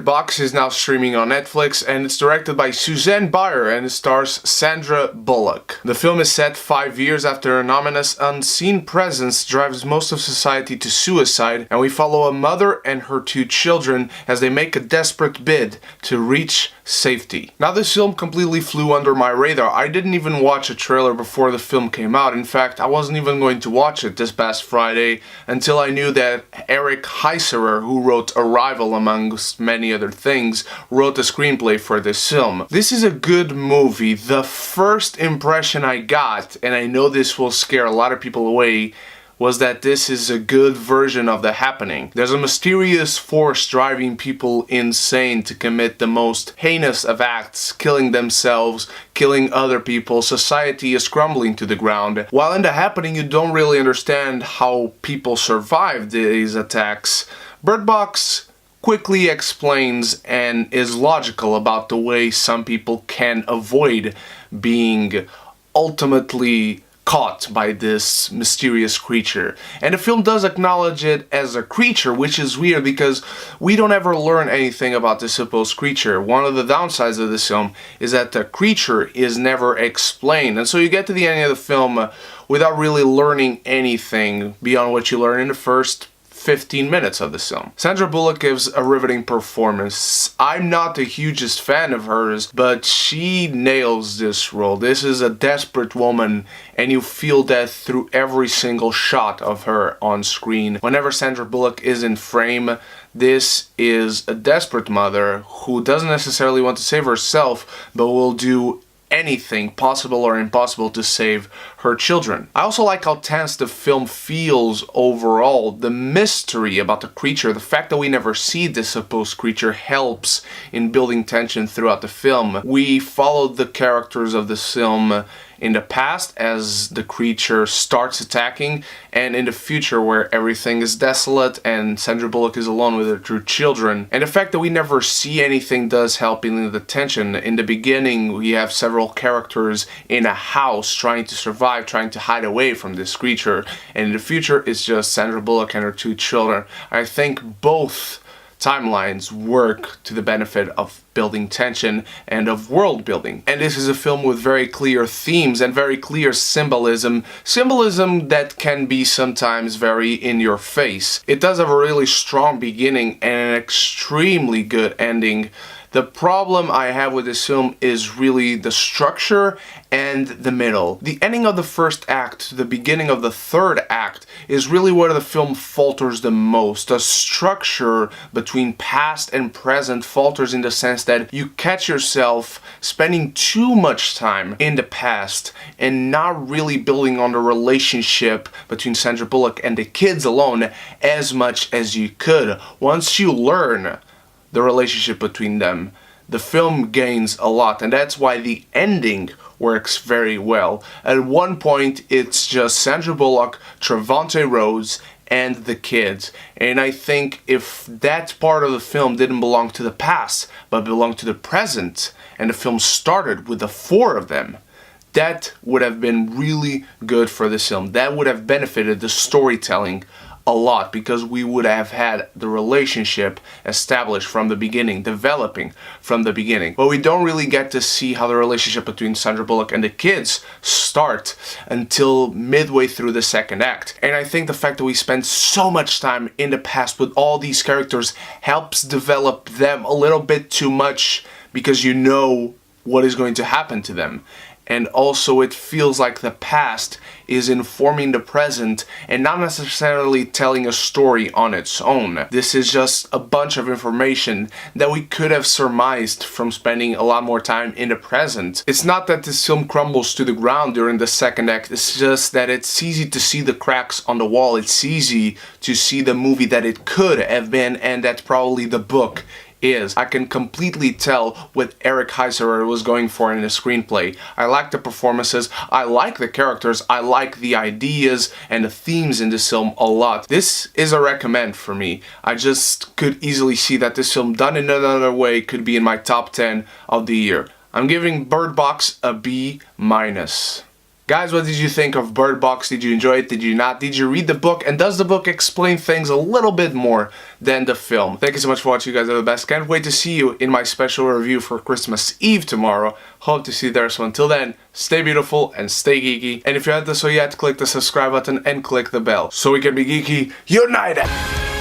Bird Box is now streaming on Netflix, and it's directed by Suzanne Bier and it stars Sandra Bullock. The film is set 5 years after an ominous unseen presence drives most of society to suicide, and we follow a mother and her 2 children as they make a desperate bid to reach safety. Now, this film completely flew under my radar. I didn't even watch a trailer before the film came out. In fact, I wasn't even going to watch it this past Friday until I knew that Heisserer, who wrote Arrival amongst many other things, wrote the screenplay for this film. This is a good movie. The first impression I got, and I know this will scare a lot of people away, was that this is a good version of The Happening. There's a mysterious force driving people insane to commit the most heinous of acts, killing themselves, killing other people. Society is crumbling to the ground. While in The Happening you don't really understand how people survive these attacks, Bird Box quickly explains and is logical about the way some people can avoid being ultimately caught by this mysterious creature. And the film does acknowledge it as a creature, which is weird because we don't ever learn anything about this supposed creature. One of the downsides of this film is that the creature is never explained, and so you get to the end of the film without really learning anything beyond what you learn in the first 15 minutes of the film. Sandra Bullock gives a riveting performance. I'm not the hugest fan of hers, but she nails this role. This is a desperate woman, and you feel that through every single shot of her on screen. Whenever Sandra Bullock is in frame, this is a desperate mother who doesn't necessarily want to save herself, but will do anything possible or impossible to save her children. I also like how tense the film feels overall. The mystery about the creature, the fact that we never see this supposed creature, helps in building tension throughout the film. We follow the characters of this film in the past as the creature starts attacking, and in the future where everything is desolate and Sandra Bullock is alone with her 2 children. And the fact that we never see anything does help in the tension. In the beginning we have several characters in a house trying to survive, trying to hide away from this creature, and in the future it's just Sandra Bullock and her 2 children. I think both timelines work to the benefit of building tension and of world building. And this is a film with very clear themes and very clear symbolism. Symbolism that can be sometimes very in your face. It does have a really strong beginning and an extremely good ending. The problem I have with this film is really the structure and the middle. The ending of the first act to the beginning of the third act is really where the film falters the most. The structure between past and present falters in the sense that you catch yourself spending too much time in the past and not really building on the relationship between Sandra Bullock and the kids alone as much as you could. Once you learn the relationship between them, the film gains a lot, and that's why the ending works very well. At one point it's just Sandra Bullock, Trevante, Rhodes, and the kids, and I think if that part of the film didn't belong to the past but belonged to the present, and the film started with the 4 of them, that would have been really good for this film. That would have benefited the storytelling a lot, because we would have had the relationship established from the beginning, developing from the beginning. But we don't really get to see how the relationship between Sandra Bullock and the kids start until midway through the second act. And I think the fact that we spend so much time in the past with all these characters helps develop them a little bit too much, because you know what is going to happen to them. And also it feels like the past is informing the present and not necessarily telling a story on its own. This is just a bunch of information that we could have surmised from spending a lot more time in the present. It's not that this film crumbles to the ground during the second act, it's just that it's easy to see the cracks on the wall. It's easy to see the movie that it could have been, and that's probably the book is. I can completely tell what Heisserer was going for in the screenplay. I like the performances, I like the characters, I like the ideas and the themes in this film a lot. This is a recommend for me. I just could easily see that this film done in another way could be in my top 10 of the year. I'm giving Bird Box a B-. Guys, what did you think of Bird Box? Did you enjoy it? Did you not? Did you read the book? And does the book explain things a little bit more than the film? Thank you so much for watching. You guys are the best. Can't wait to see you in my special review for Christmas Eve tomorrow. Hope to see you there. So until then, stay beautiful and stay geeky. And if you haven't done so yet, click the subscribe button and click the bell so we can be geeky united.